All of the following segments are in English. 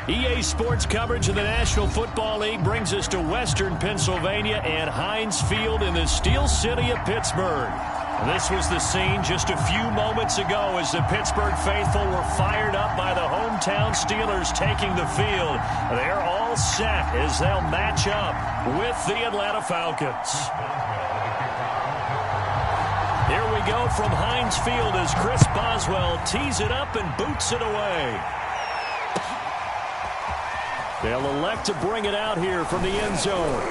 EA Sports coverage of the National Football League brings us to Western Pennsylvania and Heinz Field in the Steel City of Pittsburgh. This was the scene just a few moments ago as the Pittsburgh faithful were fired up by the hometown Steelers taking the field. They're all set as they'll match up with the Atlanta Falcons. Here we go from Heinz Field as Chris Boswell tees it up and boots it away. They'll elect to bring it out here from the end zone.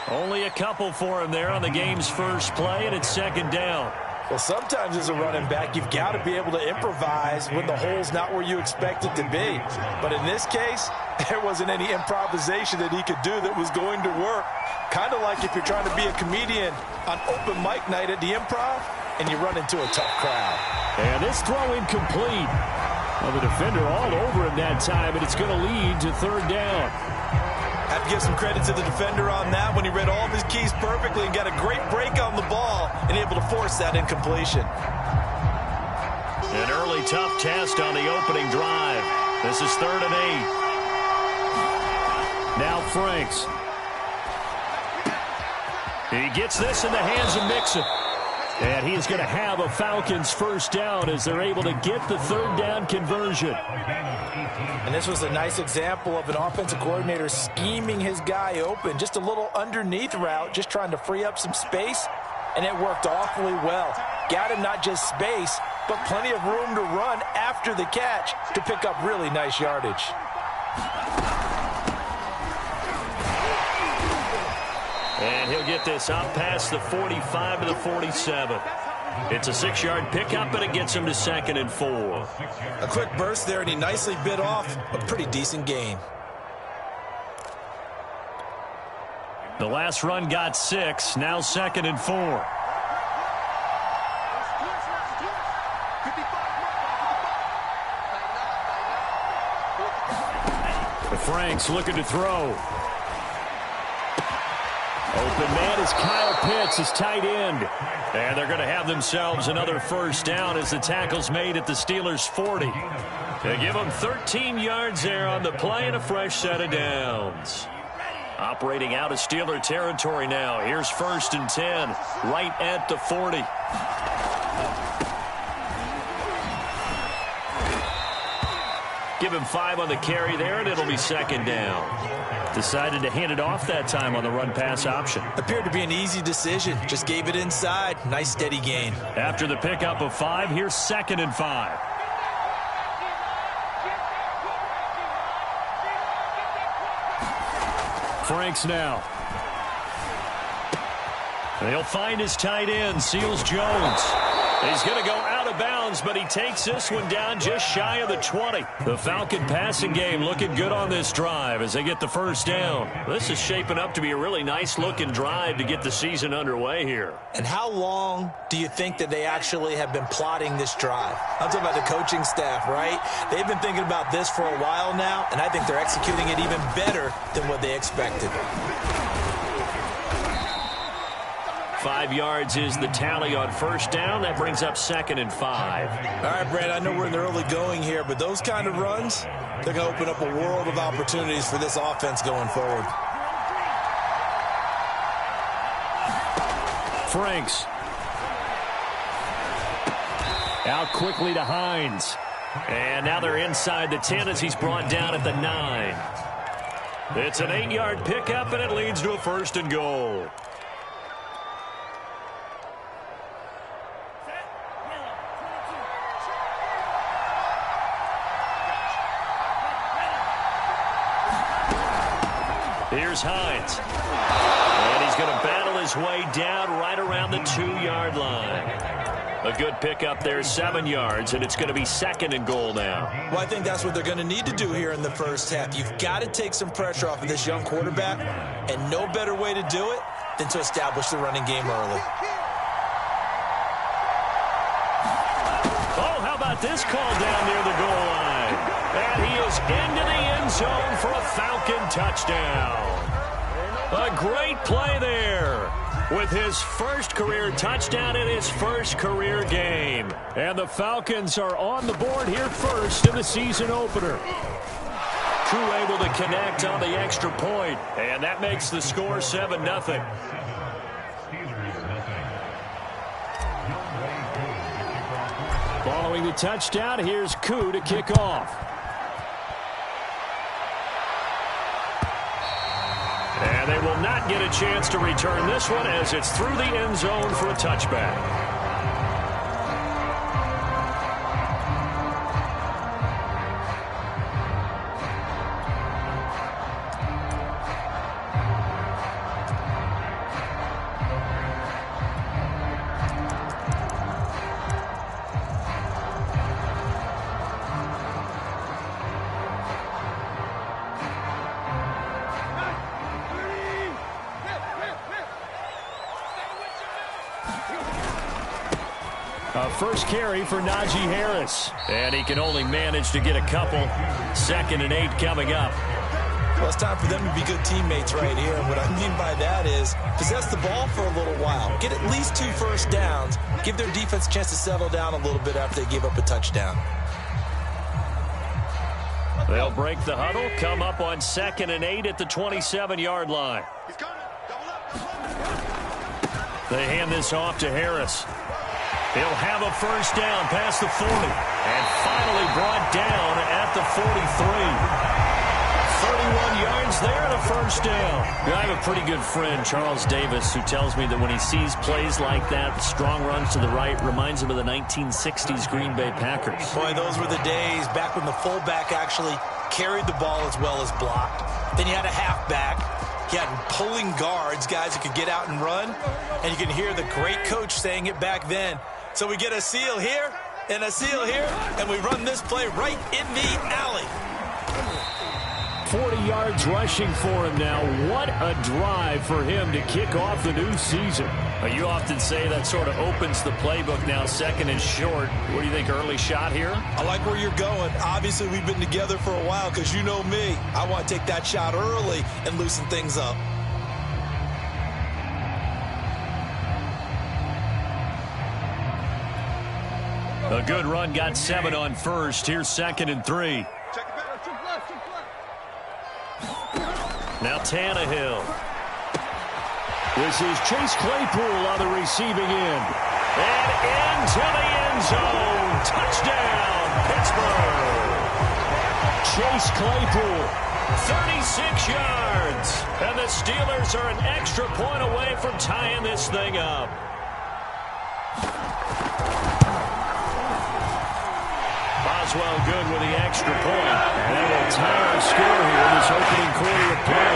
Only a couple for him there on the game's first play, and it's second down. Well, sometimes as a running back, you've got to be able to improvise when the hole's not where you expect it to be. But in this case, there wasn't any improvisation that he could do that was going to work. Kind of like if you're trying to be a comedian on open mic night at the Improv, and you run into a tough crowd. And this throw incomplete. Well, the defender all over him that time, and it's going to lead to third down. Have to give some credit to the defender on that when he read all of his keys perfectly and got a great break on the ball and able to force that incompletion. An early tough test on the opening drive. This is 3rd and 8. Now Franks. He gets this in the hands of Mixon. And he is going to have a Falcons first down as they're able to get the third down conversion. And this was a nice example of an offensive coordinator scheming his guy open. Just a little underneath route, just trying to free up some space, and it worked awfully well. Got him not just space, but plenty of room to run after the catch to pick up really nice yardage. And he'll get this out past the 45 to the 47. It's a 6-yard pickup, and it gets him to 2nd and 4. A quick burst there, and he nicely bit off a pretty decent gain. The last run got 6, now 2nd and 4. Franks looking to throw. Open man is Kyle Pitts, his tight end. And they're going to have themselves another first down as the tackle's made at the Steelers' 40. They give them 13 yards there on the play and a fresh set of downs. Operating out of Steeler territory now. Here's 1st and 10, right at the 40. Give him 5 on the carry there, and it'll be 2nd down. Decided to hand it off that time on the run-pass option. Appeared to be an easy decision. Just gave it inside. Nice, steady gain. After the pickup of 5, here's 2nd and 5. Franks now. They'll find his tight end, Seals Jones. He's going to go out of bounds, but he takes this one down just shy of the 20. The Falcon passing game looking good on this drive as they get the first down. This is shaping up to be a really nice-looking drive to get the season underway here. And how long do you think that they actually have been plotting this drive? I'm talking about the coaching staff, right? They've been thinking about this for a while now, and I think they're executing it even better than what they expected. 5 yards is the tally on first down. That brings up 2nd and 5. All right, Brad, I know we're in the early going here, but those kind of runs, they're going to open up a world of opportunities for this offense going forward. Franks. Out quickly to Hines. And now they're inside the 10 as he's brought down at the 9. It's an 8-yard pickup, and it leads to a 1st and goal. Here's Hines. And he's going to battle his way down right around the 2-yard line. A good pickup there, 7 yards, and it's going to be 2nd and goal now. Well, I think that's what they're going to need to do here in the first half. You've got to take some pressure off of this young quarterback, and no better way to do it than to establish the running game early. Oh, how about this call down near the goal line? And he is into the end zone for a Falcon touchdown. A great play there with his first career touchdown in his first career game. And the Falcons are on the board here first in the season opener. Crew able to connect on the extra point, and that makes the score 7-0. Following the touchdown, here's Koo to kick off. And they will not get a chance to return this one as it's through the end zone for a touchback. First carry for Najee Harris. And he can only manage to get a couple. 2nd and 8 coming up. Well, it's time for them to be good teammates right here. And what I mean by that is possess the ball for a little while. Get at least 2 first downs. Give their defense a chance to settle down a little bit after they give up a touchdown. They'll break the huddle, come up on 2nd and 8 at the 27-yard line. They hand this off to Harris. He'll have a first down past the 40 and finally brought down at the 43. 31 yards there and a first down. I have a pretty good friend, Charles Davis, who tells me that when he sees plays like that, strong runs to the right, reminds him of the 1960s Green Bay Packers. Boy, those were the days back when the fullback actually carried the ball as well as blocked. Then you had a halfback. You had pulling guards, guys who could get out and run. And you can hear the great coach saying it back then. So we get a seal here and a seal here, and we run this play right in the alley. 40 yards rushing for him now. What a drive for him to kick off the new season. You often say that sort of opens the playbook now, 2nd and short. What do you think, early shot here? I like where you're going. Obviously, we've been together for a while because you know me. I want to take that shot early and loosen things up. A good run, got 7 on first. Here's 2nd and 3. Now Tannehill. This is Chase Claypool on the receiving end. And into the end zone. Touchdown, Pittsburgh. Chase Claypool, 36 yards. And the Steelers are an extra point away from tying this thing up. Boswell good with the extra point. And they will tie our score here in this opening quarter of play.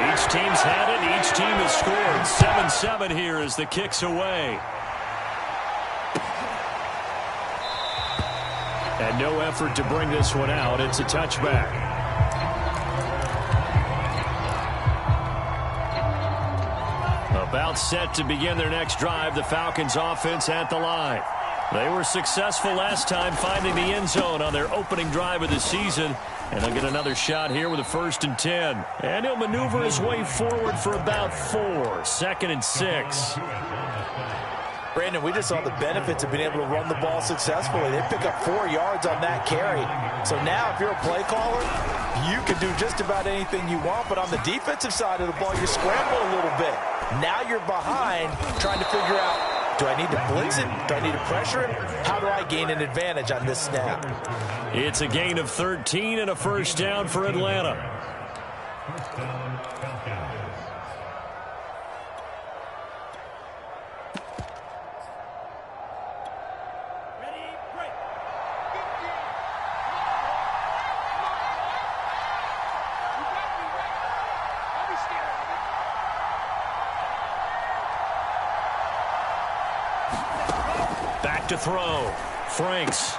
Each team's had it. Each team has scored. 7-7 here as the kick's away. And no effort to bring this one out. It's a touchback. About set to begin their next drive, the Falcons offense at the line. They were successful last time finding the end zone on their opening drive of the season. And they'll get another shot here with a 1st and 10. And he'll maneuver his way forward for about 4. 2nd and 6. Brandon, we just saw the benefits of being able to run the ball successfully. They pick up 4 yards on that carry. So now if you're a play caller, you can do just about anything you want. But on the defensive side of the ball, you scramble a little bit. Now you're behind trying to figure out, do I need to blitz it? Do I need to pressure it? How do I gain an advantage on this snap? It's a gain of 13 and a first down for Atlanta. Back to throw. Franks.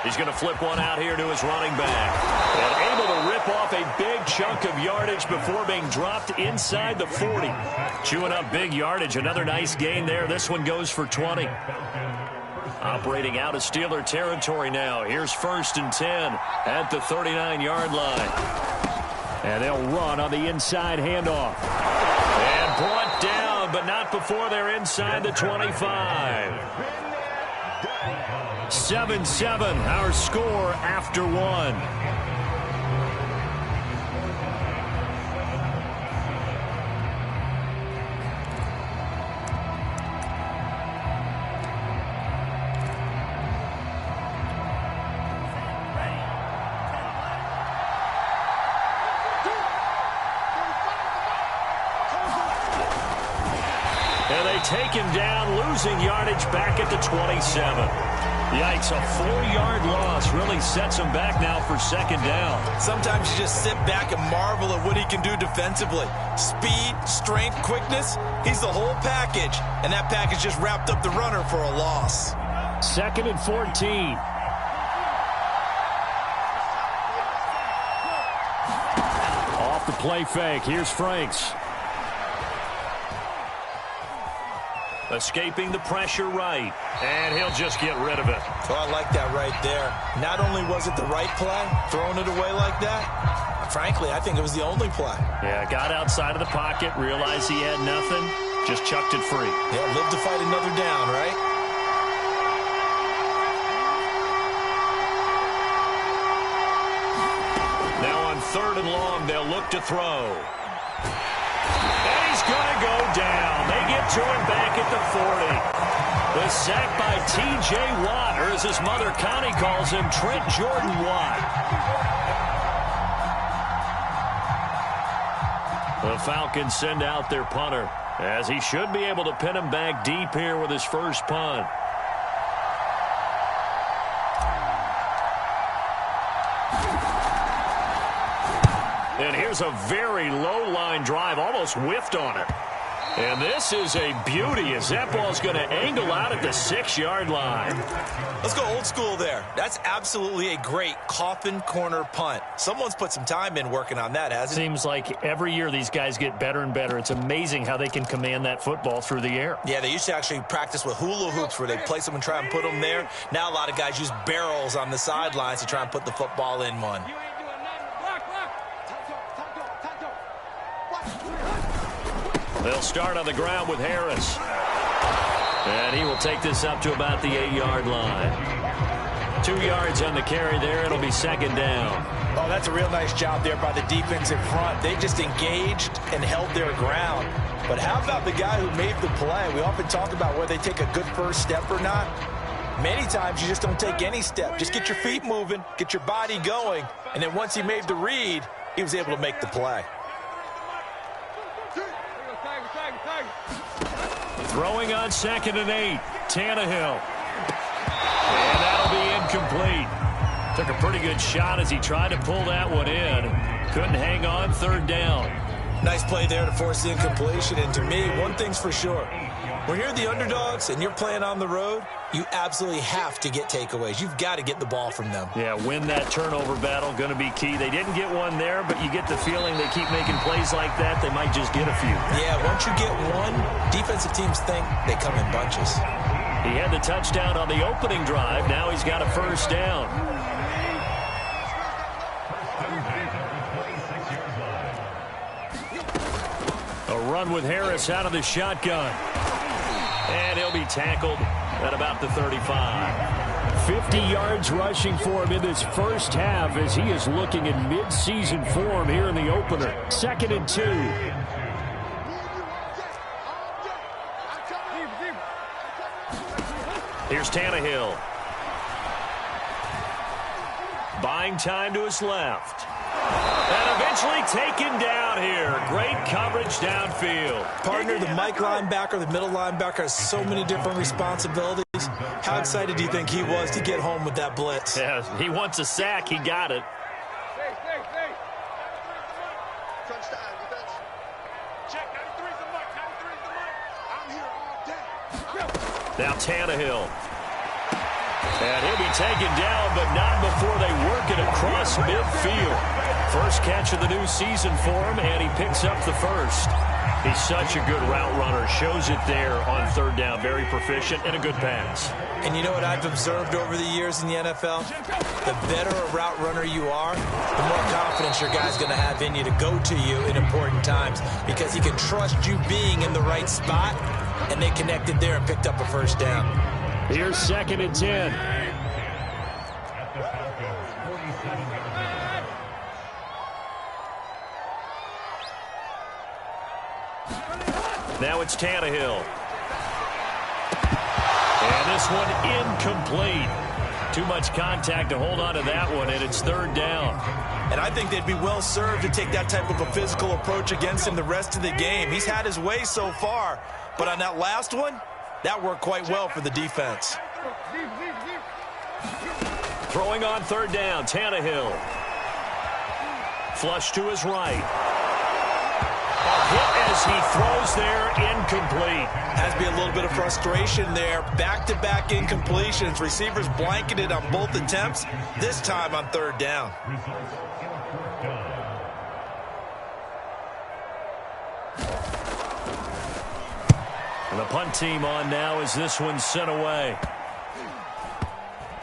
He's going to flip one out here to his running back. And able to rip off a big chunk of yardage before being dropped inside the 40. Chewing up big yardage. Another nice gain there. This one goes for 20. Operating out of Steeler territory now. Here's 1st and 10 at the 39-yard line. And they'll run on the inside handoff. And brought down, but not before they're inside the 25. 7-7, our score after one. And they take him down, losing yardage back at the 27. Yikes, a 4-yard loss really sets him back now for 2nd down. Sometimes you just sit back and marvel at what he can do defensively. Speed, strength, quickness, he's the whole package. And that package just wrapped up the runner for a loss. 2nd and 14. Off the play fake, here's Franks. Escaping the pressure right, and he'll just get rid of it. Oh, I like that right there. Not only was it the right play, throwing it away like that, frankly, I think it was the only play. Yeah, got outside of the pocket, realized he had nothing, just chucked it free. Yeah, live to fight another down, right? Now on 3rd and long, they'll look to throw. And he's going to go down. They get to him back at the 40. The sack by T.J. Watt, or as his mother Connie calls him, Trent Jordan Watt. The Falcons send out their punter, as he should be able to pin him back deep here with his first punt. And here's a very low line drive, almost whiffed on it. And this is a beauty as that ball's going to angle out at the 6-yard line. Let's go old school there. That's absolutely a great coffin corner punt. Someone's put some time in working on that, hasn't it? Seems like every year these guys get better and better. It's amazing how they can command that football through the air. Yeah, they used to actually practice with hula hoops where they place them and try and put them there. Now a lot of guys use barrels on the sidelines to try and put the football in one. They'll start on the ground with Harris. And he will take this up to about the 8-yard line. 2 yards on the carry there. It'll be 2nd down. Oh, that's a real nice job there by the defensive front. They just engaged and held their ground. But how about the guy who made the play? We often talk about whether they take a good first step or not. Many times you just don't take any step. Just get your feet moving, get your body going. And then once he made the read, he was able to make the play. Throwing on 2nd and 8, Tannehill. And that'll be incomplete. Took a pretty good shot as he tried to pull that one in. Couldn't hang on, 3rd down. Nice play there to force the incompletion. And to me, one thing's for sure. When you're the underdogs and you're playing on the road, you absolutely have to get takeaways. You've got to get the ball from them. Yeah, win that turnover battle, going to be key. They didn't get one there, but you get the feeling they keep making plays like that, they might just get a few. Yeah, once you get one, defensive teams think they come in bunches. He had the touchdown on the opening drive. Now he's got a 1st down. A run with Harris out of the shotgun. And he'll be tackled at about the 35. 50 yards rushing for him in this first half as he is looking in mid-season form here in the opener. 2nd and 2. Here's Tannehill. Buying time to his left. And eventually taken down here. Great coverage downfield. Partner, the Mike linebacker, the middle linebacker has so many different responsibilities. How excited do you think he was to get home with that blitz? Yeah, he wants a sack. He got it. Check 93's the mark. 93's the mark. I'm here all day. Now Tannehill. And he'll be taken down, but not before they work it across midfield. First catch of the new season for him, and he picks up the first. He's such a good route runner. Shows it there on third down. Very proficient and a good pass. And you know what I've observed over the years in the NFL? The better a route runner you are, the more confidence your guy's going to have in you to go to you in important times, because he can trust you being in the right spot, and they connected there and picked up a first down. Here's 2nd and 10. Now it's Tannehill. And this one incomplete. Too much contact to hold on to that one, and it's third down. And I think they'd be well served to take that type of a physical approach against him the rest of the game. He's had his way so far, but on that last one, that worked quite well for the defense. Throwing on third down, Tannehill. Flush to his right. A hit as he throws there, incomplete. Has to be a little bit of frustration there. Back-to-back incompletions. Receivers blanketed on both attempts, this time on third down. And the punt team on now as this one's sent away.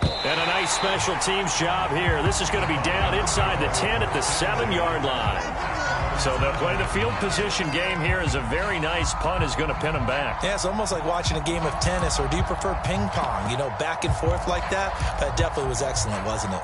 And a nice special teams job here. This is going to be down inside the 10 at the 7-yard line. So they'll play the field position game here as a very nice punt is going to pin them back. Yeah, it's almost like watching a game of tennis, or do you prefer ping pong? You know, back and forth like that? That definitely was excellent, wasn't it?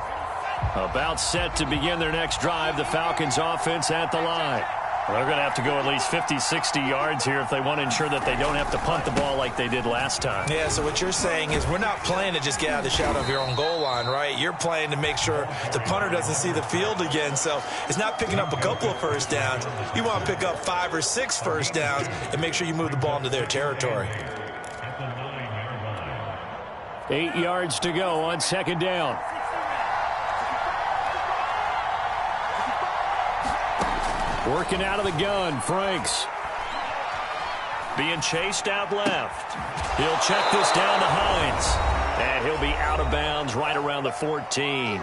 About set to begin their next drive, the Falcons offense at the line. Well, they're going to have to go at least 50, 60 yards here if they want to ensure that they don't have to punt the ball like they did last time. Yeah, so what you're saying is we're not playing to just get out of the shadow of your own goal line, right? You're playing to make sure the punter doesn't see the field again. So it's not picking up a couple of first downs. You want to pick up 5 or 6 first downs and make sure you move the ball into their territory. 8 yards to go on second down. Working out of the gun, Franks. Being chased out left. He'll check this down to Hines. And he'll be out of bounds right around the 14.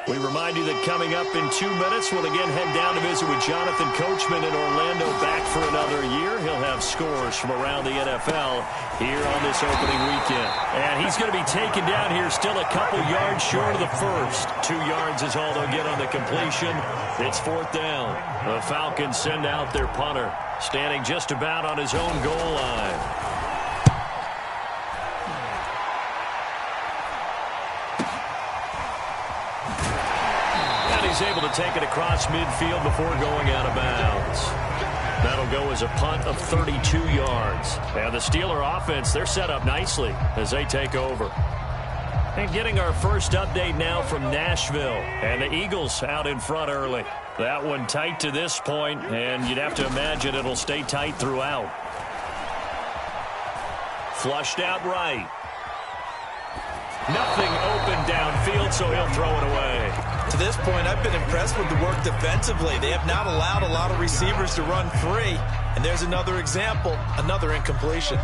We remind you that coming up in 2 minutes, we'll again head down to visit with Jonathan Coachman in Orlando, back for another year. He'll have scores from around the NFL here on this opening weekend. And he's going to be taken down here still a couple yards short of the first. 2 yards is all they'll get on the completion. It's fourth down. The Falcons send out their punter, standing just about on his own goal line. He's able to take it across midfield before going out of bounds. That'll go as a punt of 32 yards. And the Steeler offense, they're set up nicely as they take over. And getting our first update now from Nashville. And the Eagles out in front early. That one tight to this point, and you'd have to imagine it'll stay tight throughout. Flushed out right. Nothing open downfield, so he'll throw it away. To this point, I've been impressed with the work defensively. They have not allowed a lot of receivers to run free. And there's another example, another incompletion.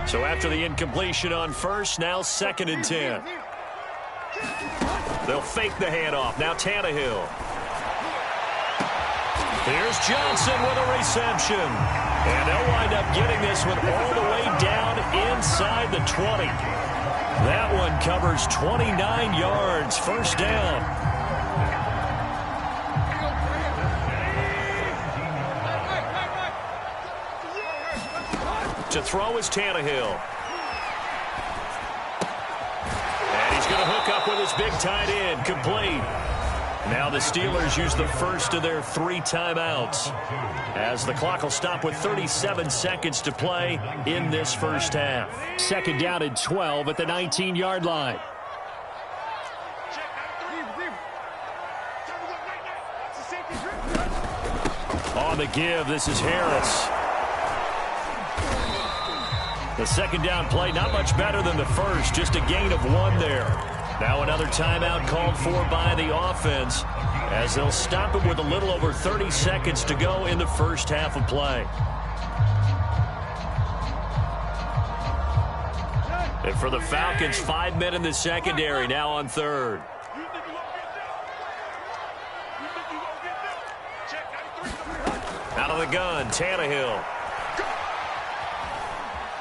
So after the incompletion on first, now 2nd and 10. They'll fake the handoff. Now Tannehill. Here's Johnson with a reception. And they'll wind up getting this one all the way down inside the 20. That one covers 29 yards. First down. To throw is Tannehill. And he's going to hook up with his big tight end. Complete. Now the Steelers use the first of their 3 timeouts, as the clock will stop with 37 seconds to play in this first half. Second down and 12 at the 19-yard line. On the give, this is Harris. The second down play, not much better than the first, just a gain of 1 there. Now another timeout called for by the offense. as they'll stop it with a little over 30 seconds to go in the first half of play. And for the Falcons, 5 men in the secondary, now on third. Out of the gun, Tannehill.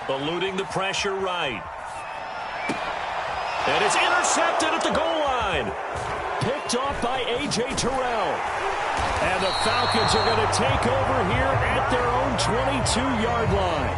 Eluding the pressure right. And it's intercepted at the goal line. Picked off by A.J. Terrell. And the Falcons are going to take over here at their own 22-yard line.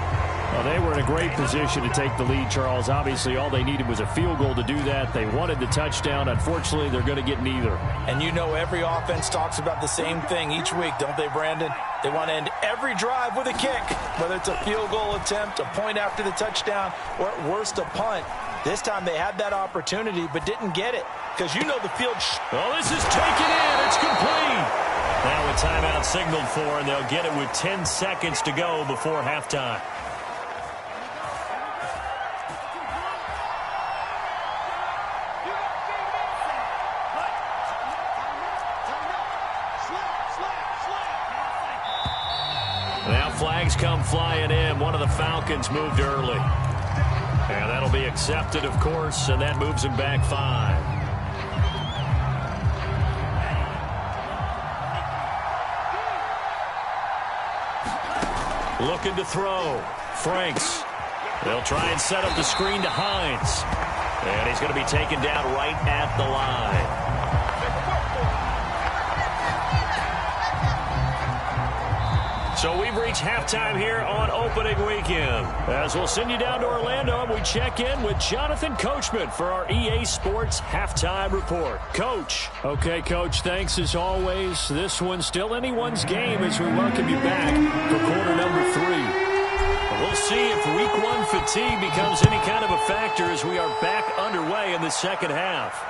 Well, they were in a great position to take the lead, Charles. Obviously, all they needed was a field goal to do that. They wanted the touchdown. Unfortunately, they're going to get neither. And you know every offense talks about the same thing each week, don't they, Brandon? They want to end every drive with a kick, whether it's a field goal attempt, a point after the touchdown, or at worst a punt. This time they had that opportunity but didn't get it because you know the field. Oh, this is taken in. It's complete. Now a timeout signaled for, and they'll get it with 10 seconds to go before halftime. Now flags come flying in. One of the Falcons moved early. And that'll be accepted, of course, and that moves him back 5. Looking to throw. Franks. They'll try and set up the screen to Hines. And he's going to be taken down right at the line. So we've reached halftime here on opening weekend. As we'll send you down to Orlando, and we check in with Jonathan Coachman for our EA Sports Halftime Report. Coach. Okay, Coach, thanks as always. This one's still anyone's game as we welcome you back for quarter number 3. We'll see if week 1 fatigue becomes any kind of a factor as we are back underway in the second half.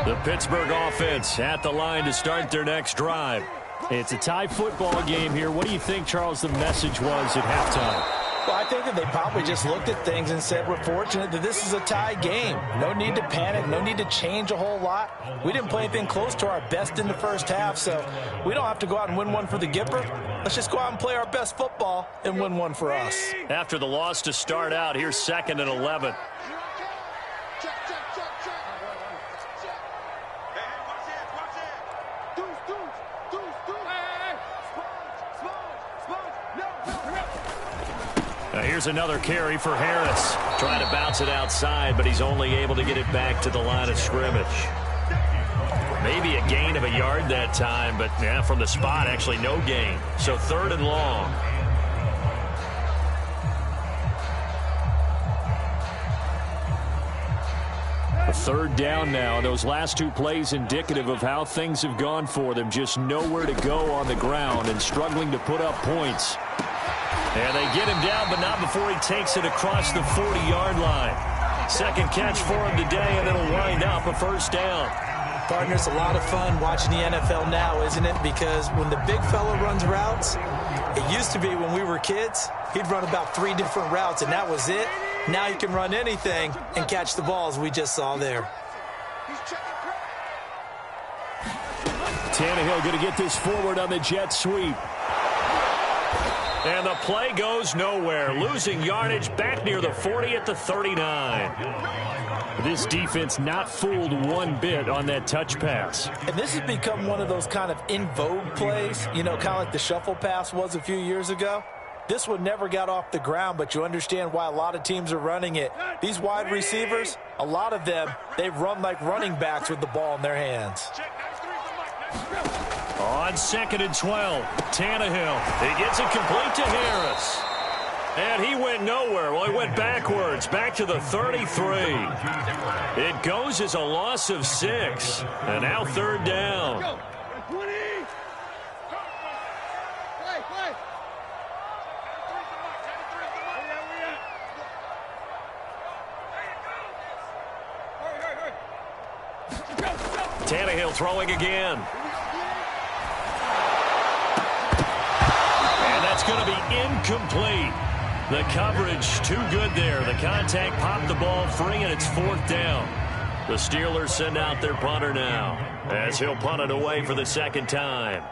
The Pittsburgh offense at the line to start their next drive. It's a tie football game here. What do you think, Charles, the message was at halftime? Well, I think that they probably just looked at things and said, we're fortunate that this is a tie game. No need to panic. No need to change a whole lot. We didn't play anything close to our best in the first half, so we don't have to go out and win one for the Gipper. Let's just go out and play our best football and win one for us. After the loss to start out, here's 2nd and 11. Here's another carry for Harris. Trying to bounce it outside, but he's only able to get it back to the line of scrimmage. Maybe a gain of a yard that time, but yeah, from the spot, actually no gain. So 3rd and long. A 3rd down now. Those last 2 plays indicative of how things have gone for them. Just nowhere to go on the ground and struggling to put up points. And they get him down, but not before he takes it across the 40-yard line. Second catch for him today, and it'll wind up a first down. Partner, it's a lot of fun watching the NFL now, isn't it? Because when the big fella runs routes, it used to be when we were kids, he'd run about 3 different routes, and that was it. Now he can run anything and catch the balls we just saw there. Tannehill going to get this forward on the jet sweep. And the play goes nowhere. Losing yardage back near the 40 at the 39. This defense not fooled one bit on that touch pass. And this has become one of those kind of in vogue plays, you know, kind of like the shuffle pass was a few years ago. This one never got off the ground, but you understand why a lot of teams are running it. These wide receivers, a lot of them, they run like running backs with the ball in their hands. On 2nd and 12, Tannehill. He gets it complete to Harris. And he went nowhere. Well, he went backwards, back to the 33. It goes as a loss of 6. And now 3rd down. Tannehill throwing again. And that's going to be incomplete. The coverage too good there. The contact popped the ball free, and it's 4th down. The Steelers send out their punter now, as he'll punt it away for the 2nd time.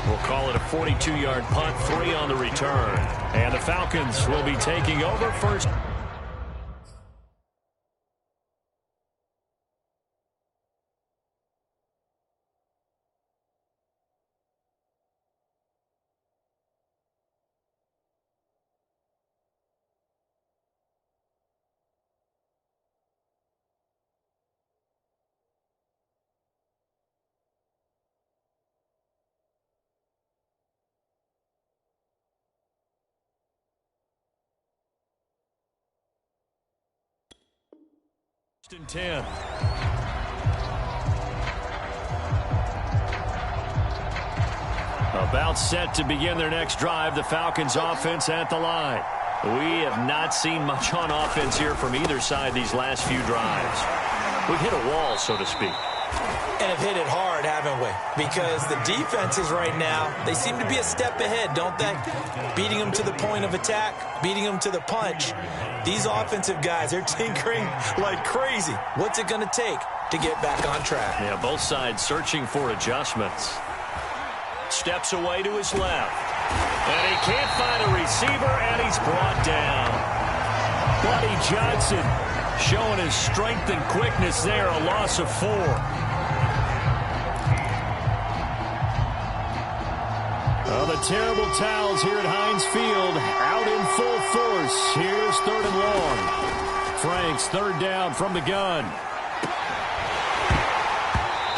We'll call it a 42-yard punt, 3 on the return. And the Falcons will be taking over first. And 10. About set to begin their next drive. The Falcons offense at the line. We have not seen much on offense here from either side these last few drives. We've hit a wall, so to speak. And have hit it hard, haven't we? Because the defenses right now, they seem to be a step ahead, don't they? Beating them to the point of attack, beating them to the punch. These offensive guys, they're tinkering like crazy. What's it going to take to get back on track? Yeah, both sides searching for adjustments. Steps away to his left. And he can't find a receiver, and he's brought down. Buddy Johnson showing his strength and quickness there, a loss of 4. Well, the terrible towels here at Heinz Field out in full force. Here's 3rd and long. Franks 3rd down from the gun.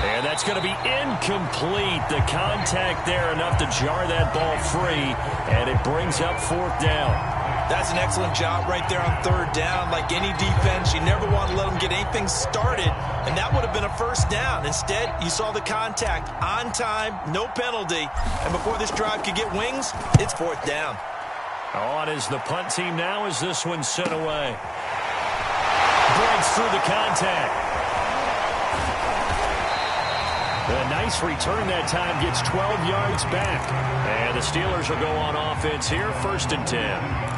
And that's going to be incomplete. The contact there enough to jar that ball free, and it brings up 4th down. That's an excellent job right there on 3rd down. Like any defense, you never want to let them get anything started, and that would have been a 1st down. Instead, you saw the contact on time, no penalty, and before this drive could get wings, it's 4th down. On is the punt team now as this one's sent away. Breaks through the contact. A nice return that time, gets 12 yards back. And the Steelers will go on offense here, 1st and 10.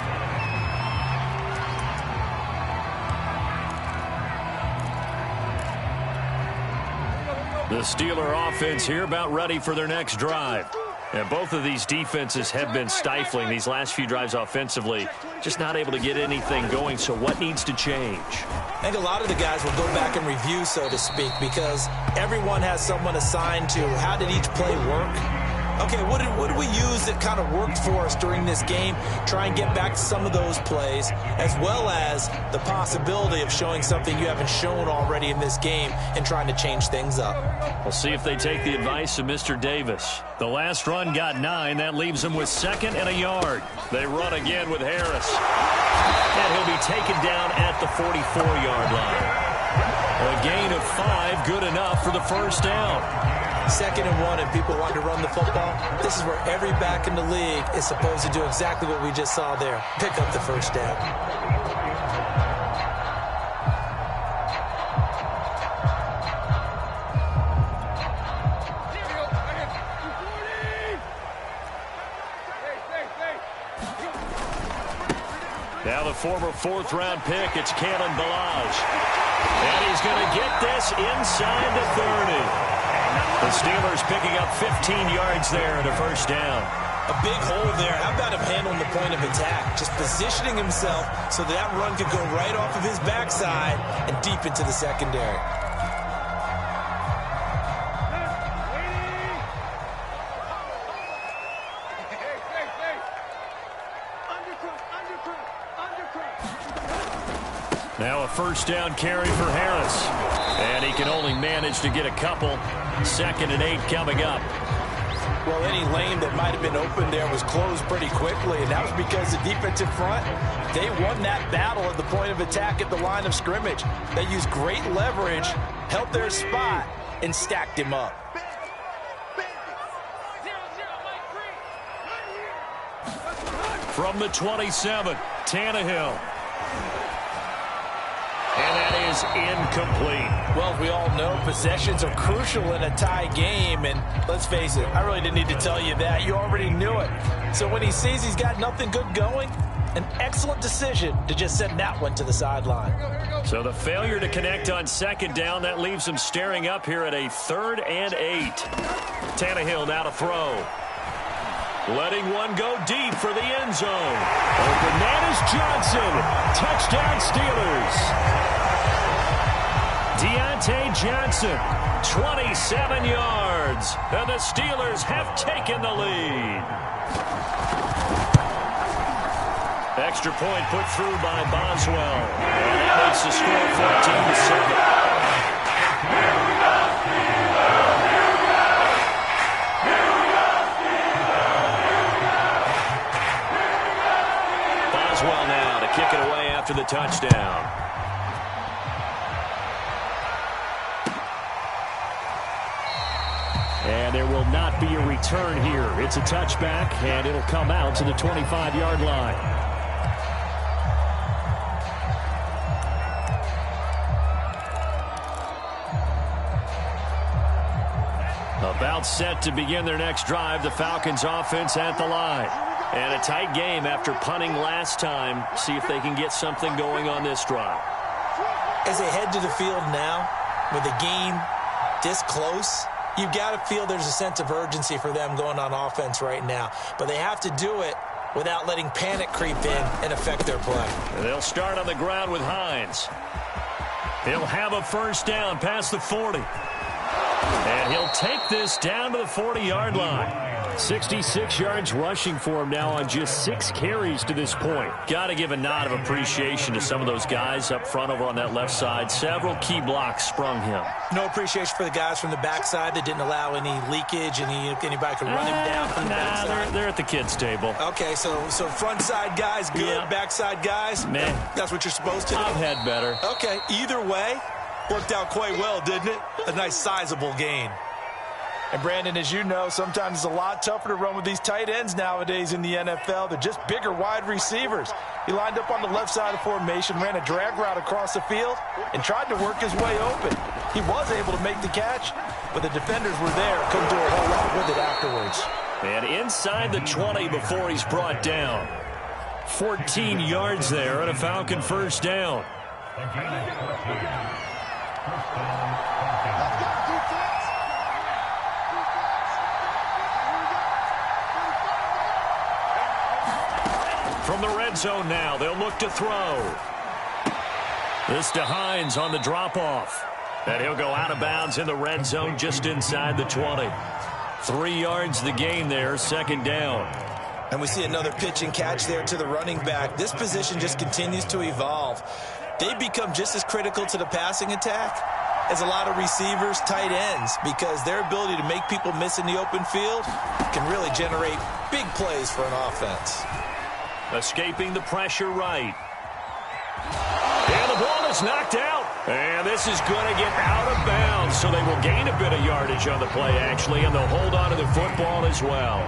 The Steeler offense here about ready for their next drive. And both of these defenses have been stifling these last few drives offensively. Just not able to get anything going, so what needs to change? I think a lot of the guys will go back and review, so to speak, because everyone has someone assigned to how did each play work. Okay, what did we use that kind of worked for us during this game? Try and get back to some of those plays, as well as the possibility of showing something you haven't shown already in this game and trying to change things up. We'll see if they take the advice of Mr. Davis. The last run got 9. That leaves them with 2nd and a yard. They run again with Harris. And he'll be taken down at the 44-yard line. A gain of 5, good enough for the 1st down. 2nd and 1, and people want to run the football. This is where every back in the league is supposed to do exactly what we just saw there. Pick up the 1st down. Now the former 4th-round pick, it's Kalen Ballage. And he's going to get this inside the 30. The Steelers picking up 15 yards there at a 1st down. A big hole there. How about him handling the point of attack? Just positioning himself so that run could go right off of his backside and deep into the secondary. Now a 1st down carry for Harris. And he can only manage to get a couple. 2nd and 8 coming up. Well, any lane that might have been open there was closed pretty quickly, and that was because the defensive front, they won that battle at the point of attack at the line of scrimmage. They used great leverage, held their spot, and stacked him up. From the 27, Tannehill. And that is incomplete. Well, we all know possessions are crucial in a tie game. And let's face it, I really didn't need to tell you that. You already knew it. So when he sees he's got nothing good going, an excellent decision to just send that one to the sideline. So the failure to connect on second down, that leaves him staring up here at a 3rd and 8. Tannehill now to throw. Letting one go deep for the end zone. Open man is Johnson. Touchdown Steelers. Deontay Johnson, 27 yards. And the Steelers have taken the lead. Extra point put through by Boswell. And that makes the score 14-7. Boswell now to kick it away after the touchdown. And there will not be a return here. It's a touchback, and it'll come out to the 25-yard line. About set to begin their next drive, the Falcons offense at the line. And a tight game after punting last time. See if they can get something going on this drive. As they head to the field now, with the game this close, you've got to feel there's a sense of urgency for them going on offense right now. But they have to do it without letting panic creep in and affect their play. And they'll start on the ground with Hines. He'll have a first down past the 40. And he'll take this down to the 40-yard line. 66 yards rushing for him now on just 6 carries to this point. Got to give a nod of appreciation to some of those guys up front over on that left side. Several key blocks sprung him. No appreciation for the guys from the backside that didn't allow any leakage, and anybody could run him down from the backside. They're at the kids' table. Okay, so front side guys good, yeah. Backside guys, man, that's what you're supposed to do. I've had better. Okay, either way, worked out quite well, didn't it? A nice sizable gain. And, Brandon, as you know, sometimes it's a lot tougher to run with these tight ends nowadays in the NFL. They're just bigger wide receivers. He lined up on the left side of formation, ran a drag route across the field, and tried to work his way open. He was able to make the catch, but the defenders were there. Couldn't do a whole lot with it afterwards. And inside the 20 before he's brought down. 14 yards there and a Falcon first down. From the red zone now, they'll look to throw. This to Hines on the drop-off. And he'll go out of bounds in the red zone just inside the 20. 3 yards the gain there, second down. And we see another pitch and catch there to the running back. This position just continues to evolve. They become just as critical to the passing attack as a lot of receivers, tight ends, because their ability to make people miss in the open field can really generate big plays for an offense. Escaping the pressure right. And the ball is knocked out. And this is going to get out of bounds, so they will gain a bit of yardage on the play, actually, and they'll hold on to the football as well.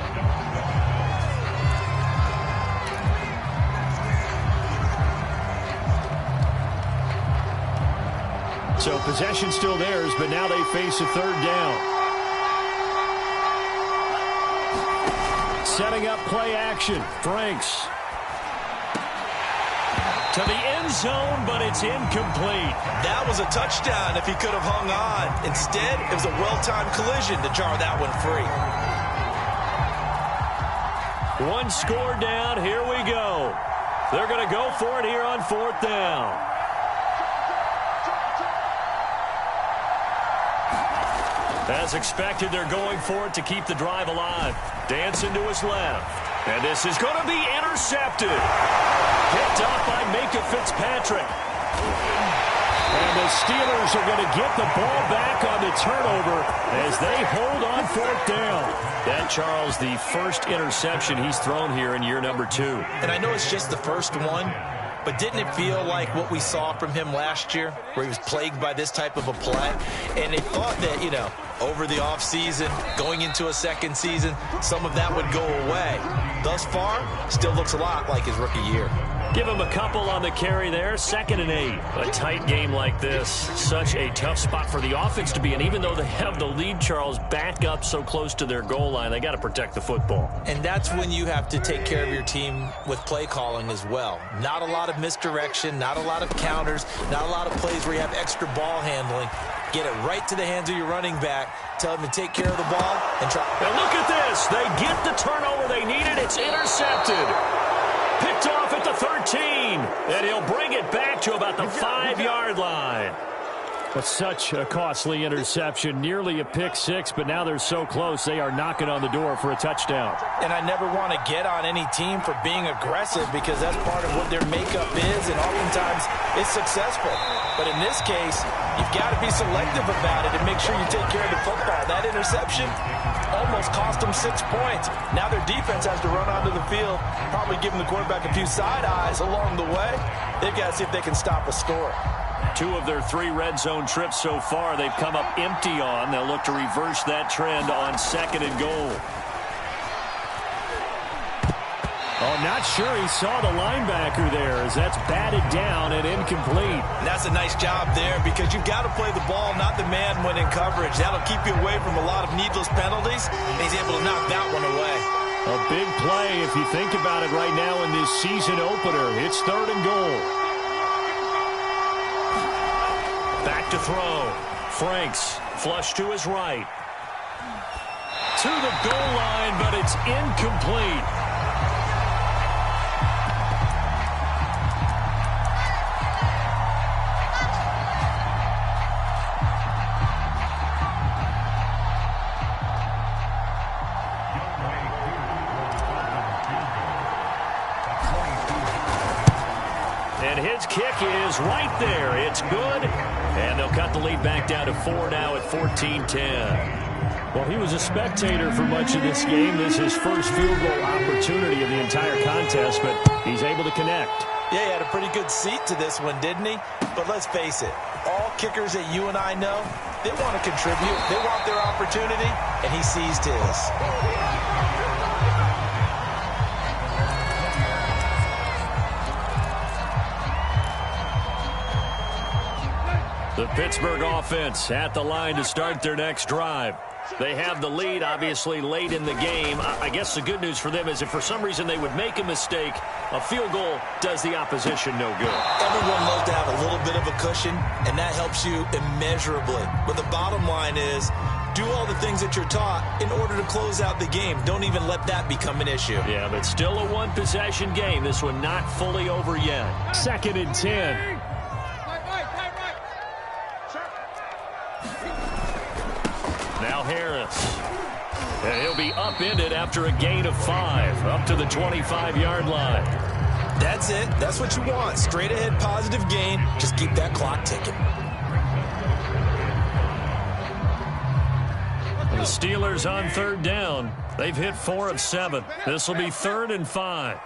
So possession still theirs, but now they face a third down. Setting up play action. Franks. To the end zone, but it's incomplete. That was a touchdown if he could have hung on. Instead, it was a well-timed collision to jar that one free. One score down. Here we go. They're going to go for it here on fourth down. As expected, they're going for it to keep the drive alive. Dancing to his left. And this is going to be intercepted. Picked off by Micah Fitzpatrick. And the Steelers are going to get the ball back on the turnover as they hold on fourth down. That, Charles, the first interception he's thrown here in year number 2. And I know it's just the first one, but didn't it feel like what we saw from him last year, where he was plagued by this type of a play? And they thought that, you know, over the offseason, going into a second season, some of that would go away. Thus far, still looks a lot like his rookie year. Give him a couple on the carry there. 2nd and 8. A tight game like this. Such a tough spot for the offense to be in. Even though they have the lead, Charles, back up so close to their goal line, they got to protect the football. And that's when you have to take care of your team with play calling as well. Not a lot of misdirection, not a lot of counters, not a lot of plays where you have extra ball handling. Get it right to the hands of your running back. Tell him to take care of the ball and try. And look at this. They get the turnover they needed. It's intercepted. Picked off at the 13, and he'll bring it back to about the 5-yard line. But such a costly interception, nearly a pick six, but now they're so close they are knocking on the door for a touchdown. And I never want to get on any team for being aggressive because that's part of what their makeup is, and oftentimes it's successful. But in this case, you've got to be selective about it and make sure you take care of the football. That interception almost cost them 6 points. Now their defense has to run onto the field, probably giving the quarterback a few side eyes along the way. They've got to see if they can stop a score. 2 of their 3 red zone trips so far they've come up empty on. They'll look to reverse that trend on 2nd and goal. Oh, not sure he saw the linebacker there as that's batted down and incomplete. And that's a nice job there because you've got to play the ball, not the man when in coverage. That'll keep you away from a lot of needless penalties, and he's able to knock that one away. A big play if you think about it right now in this season opener. It's 3rd and goal. Back to throw. Franks flush to his right. To the goal line, but it's incomplete. And his kick is right there. It's good. And they'll cut the lead back down to 4 now at 14-10. Well, he was a spectator for much of this game. This is his first field goal opportunity of the entire contest, but he's able to connect. Yeah, he had a pretty good seat to this one, didn't he? But let's face it, all kickers that you and I know, they want to contribute. They want their opportunity, and he seized his. The Pittsburgh offense at the line to start their next drive. They have the lead, obviously, late in the game. I guess the good news for them is if for some reason they would make a mistake, a field goal does the opposition no good. Everyone loves to have a little bit of a cushion, and that helps you immeasurably. But the bottom line is, do all the things that you're taught in order to close out the game. Don't even let that become an issue. Yeah, but still a one-possession game. This one not fully over yet. 2nd and 10. Now Harris. And he'll be upended after a gain of 5, up to the 25-yard line. That's it. That's what you want. Straight ahead positive gain. Just keep that clock ticking. The Steelers on 3rd down. They've hit 4 of 7. This will be 3rd and 5.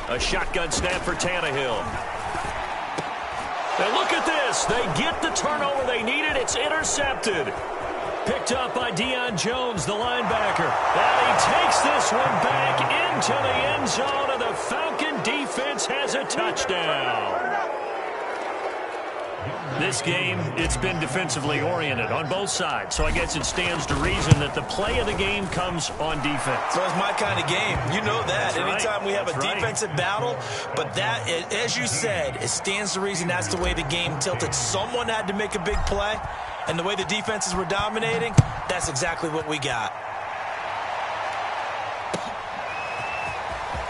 A shotgun snap for Tannehill. And look at this. They get the turnover they needed. It's intercepted. Picked up by Deion Jones, the linebacker. And he takes this one back into the end zone, and the Falcon defense has a touchdown. This game, it's been defensively oriented on both sides, so I guess it stands to reason that the play of the game comes on defense. So it's my kind of game. You know that. That's anytime right. we have That's a right. defensive battle, but that, as you said, it stands to reason that's the way the game tilted. Someone had to make a big play, and the way the defenses were dominating, that's exactly what we got.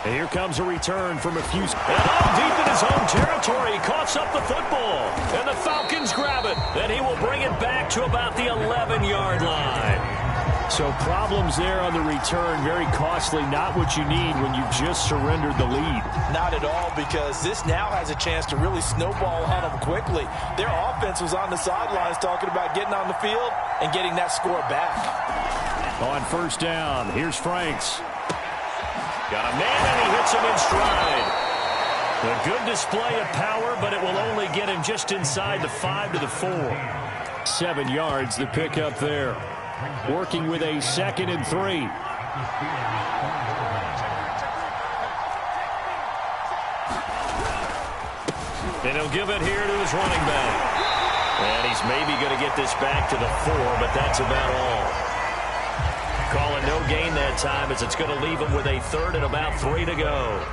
And here comes a return from a few. And all deep in his own territory, he coughs up the football. And the Falcons grab it. And he will bring it back to about the 11-yard line. So problems there on the return, very costly. Not what you need when you've just surrendered the lead. Not at all, because this now has a chance to really snowball on them quickly. Their offense was on the sidelines talking about getting on the field and getting that score back. On 1st down, here's Franks. Got a man, and he hits him in stride. A good display of power, but it will only get him just inside the 5 to the 4. 7 yards, the pickup there. Working with a 2nd and 3. And he'll give it here to his running back. And he's maybe going to get this back to the 4, but that's about all. Calling no gain that time as it's going to leave him with a 3rd and about 3 to go.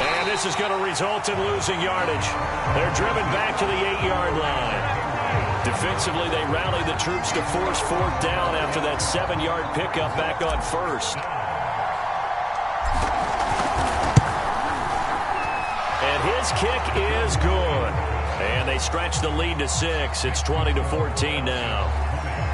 And this is going to result in losing yardage. They're driven back to the 8-yard line. Defensively, they rally the troops to force 4th down after that 7-yard pickup back on 1st. And his kick is good. And they stretch the lead to 6. It's 20-14 now.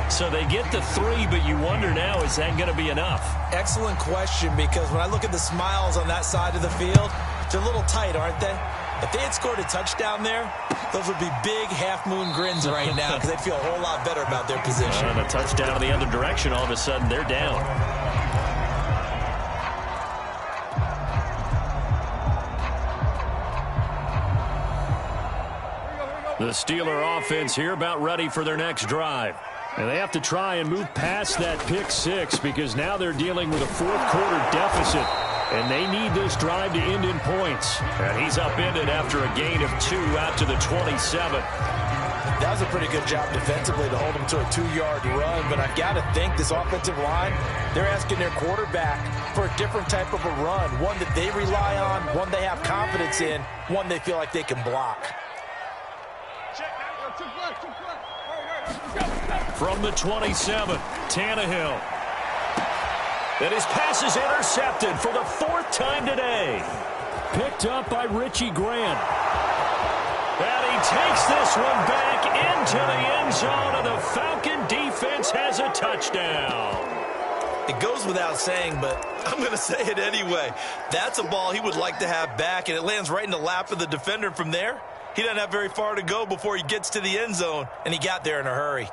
So they get the 3, but you wonder now, is that going to be enough? Excellent question, because when I look at the smiles on that side of the field, they're a little tight, aren't they? If they had scored a touchdown there, those would be big half-moon grins right now because they'd feel a whole lot better about their position. And a touchdown in the other direction, all of a sudden they're down. The Steeler offense here about ready for their next drive. And they have to try and move past that pick 6 because now they're dealing with a 4th quarter deficit. And they need this drive to end in points. And he's upended after a gain of 2 out to the 27. That was a pretty good job defensively to hold him to a 2-yard run. But I've got to think this offensive line, they're asking their quarterback for a different type of a run. One that they rely on, one they have confidence in, one they feel like they can block. From the 27, Tannehill. And his pass is intercepted for the 4th time today. Picked up by Richie Grant. And he takes this one back into the end zone, and the Falcon defense has a touchdown. It goes without saying, but I'm going to say it anyway. That's a ball he would like to have back, and it lands right in the lap of the defender from there. He doesn't have very far to go before he gets to the end zone, and he got there in a hurry.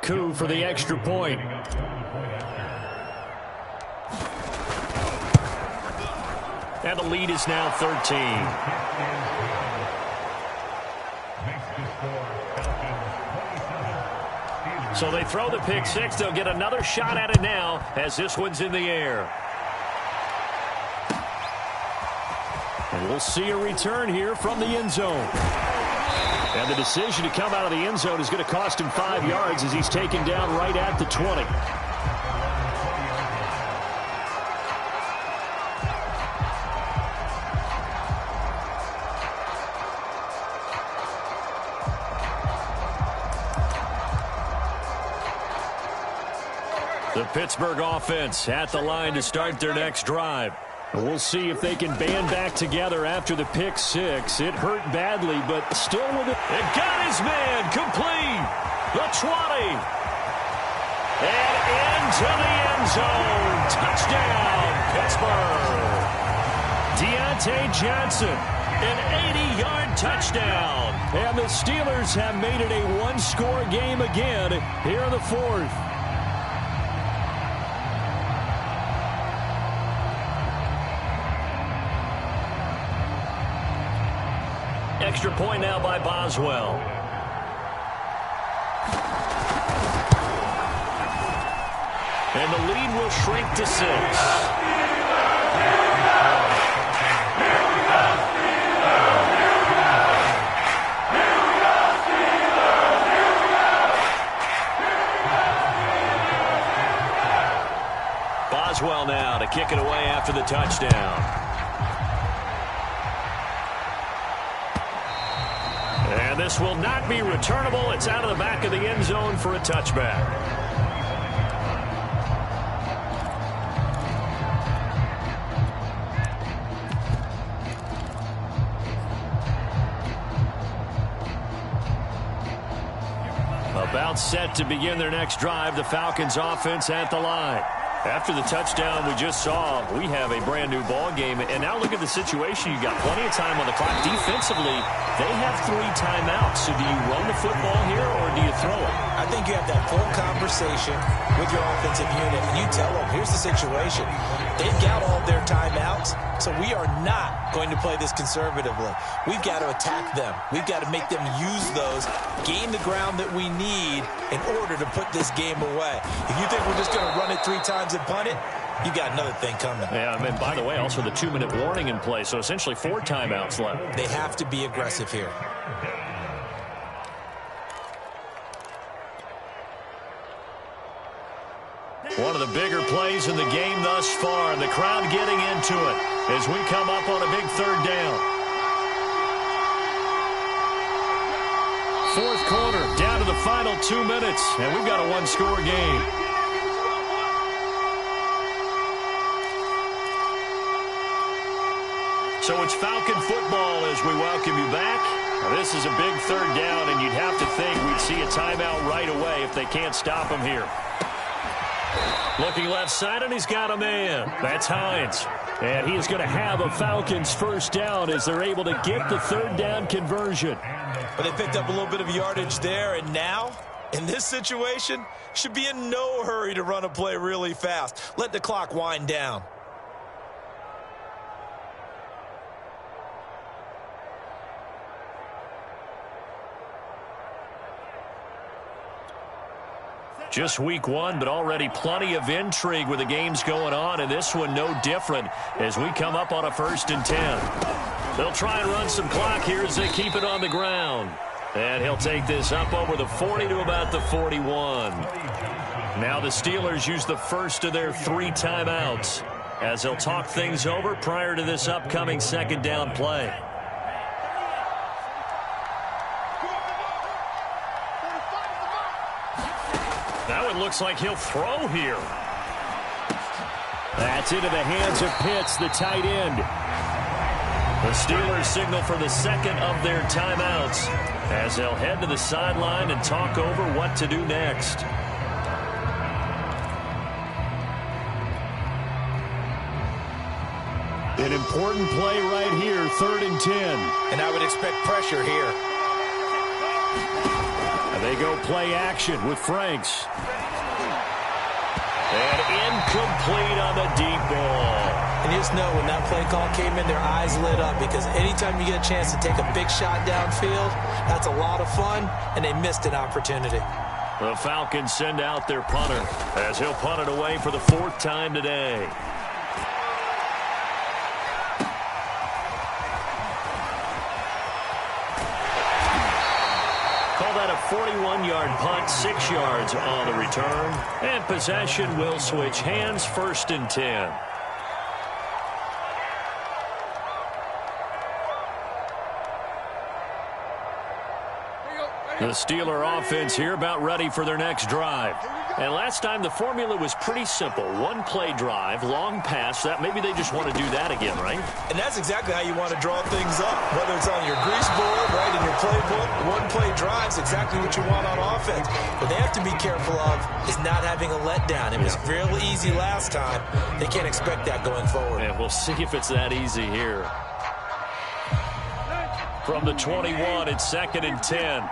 Coup for the extra point. And the lead is now 13. So they throw the pick 6. They'll get another shot at it now as this one's in the air. And we'll see a return here from the end zone. And the decision to come out of the end zone is going to cost him 5 yards as he's taken down right at the 20. The Pittsburgh offense at the line to start their next drive. And we'll see if they can band back together after the pick 6. It hurt badly, but still with it. It got his man complete. The 20. And into the end zone. Touchdown, Pittsburgh. Deontay Johnson, an 80-yard touchdown. And the Steelers have made it a one-score game again here in the 4th. Extra point now by Boswell. And the lead will shrink to 6. Boswell now to kick it away after the touchdown. And this will not be returnable. It's out of the back of the end zone for a touchback. About set to begin their next drive. The Falcons offense at the line. After the touchdown we just saw, we have a brand new ball game. And now look at the situation. You got plenty of time on the clock. Defensively, they have 3 timeouts. So do you run the football here or do you throw it? I think you have that full conversation with your offensive unit, and you tell them, here's the situation. They've got all their timeouts, so we are not going to play this conservatively. We've got to attack them. We've got to make them use those, gain the ground that we need in order to put this game away. If you think we're just going to run it 3 times and punt it, you got another thing coming. Yeah, and by the way, also the 2-minute warning in play, so essentially 4 timeouts left. They have to be aggressive here. One of the bigger plays in the game thus far. The crowd getting into it as we come up on a big 3rd down. 4th quarter, down to the final 2 minutes, and we've got a 1-score game. So it's Falcon football as we welcome you back. This is a big 3rd down, and you'd have to think we'd see a timeout right away if they can't stop him here. Looking left side, and he's got a man. That's Hines. And he is going to have a Falcons 1st down as they're able to get the 3rd down conversion. But they picked up a little bit of yardage there, and now, in this situation, should be in no hurry to run a play really fast. Let the clock wind down. Just week 1, but already plenty of intrigue with the games going on, and this one no different as we come up on a 1st and 10. They'll try and run some clock here as they keep it on the ground. And he'll take this up over the 40 to about the 41. Now the Steelers use the first of their 3 timeouts as they'll talk things over prior to this upcoming 2nd down play. Now it looks like he'll throw here. That's into the hands of Pitts, the tight end. The Steelers signal for the 2nd of their timeouts as they'll head to the sideline and talk over what to do next. An important play right here, 3rd and 10. And I would expect pressure here. They go play action with Franks. And incomplete on the deep ball. And you just know when that play call came in, their eyes lit up because anytime you get a chance to take a big shot downfield, that's a lot of fun, and they missed an opportunity. The Falcons send out their punter as he'll punt it away for the 4th time today. That a 41-yard punt, 6 yards on the return. And possession will switch hands, 1st and 10. The Steeler offense here about ready for their next drive. And last time the formula was pretty simple. 1-play drive, long pass. That maybe they just want to do that again, right? And that's exactly how you want to draw things up. Whether it's on your grease board, right, in your playbook, 1-play drive's exactly what you want on offense. What they have to be careful of is not having a letdown. It was real easy last time. They can't expect that going forward. And we'll see if it's that easy here. From the 21, it's 2nd and 10.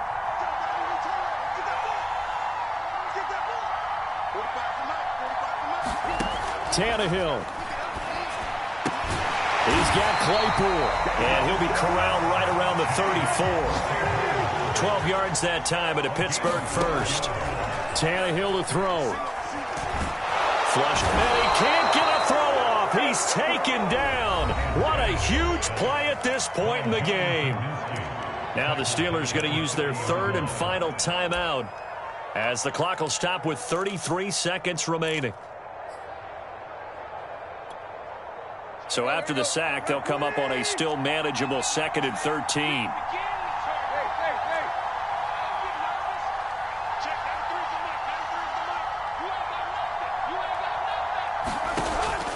Tannehill. He's got Claypool. And he'll be corralled right around the 34. 12 yards that time at a Pittsburgh 1st. Tannehill to throw. Flushed. And he can't get a throw off. He's taken down. What a huge play at this point in the game. Now the Steelers going to use their 3rd and final timeout as the clock will stop with 33 seconds remaining. So after the sack, they'll come up on a still manageable 2nd and 13.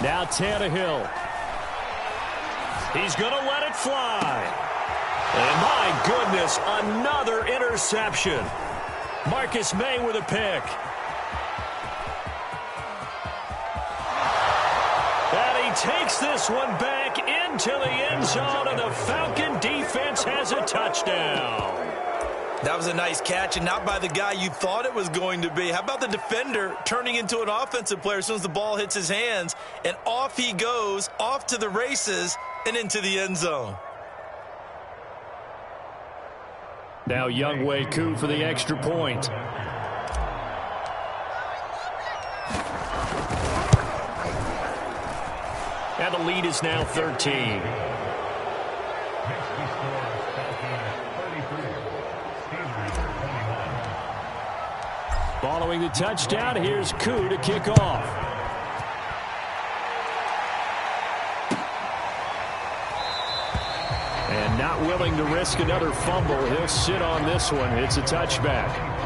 Now Tannehill. He's going to let it fly. And my goodness, another interception. Marcus May with a pick. takes this one back into the end zone, and the Falcon defense has a touchdown. That was a nice catch, and not by the guy you thought it was going to be. How about the defender turning into an offensive player as soon as the ball hits his hands, and off he goes, off to the races, and into the end zone. Now Younghoe Koo for the extra point. And the lead is now 13. Following the touchdown, here's Koo to kick off. And not willing to risk another fumble, he'll sit on this one. It's a touchback.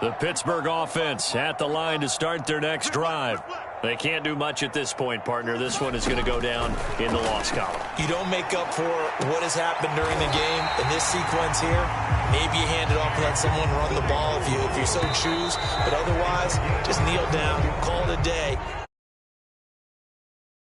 The Pittsburgh offense at the line to start their next drive. They can't do much at this point, partner. This one is going to go down in the loss column. You don't make up for what has happened during the game in this sequence here. Maybe you hand it off and let someone run the ball if you so choose. But otherwise, just kneel down, call it a day,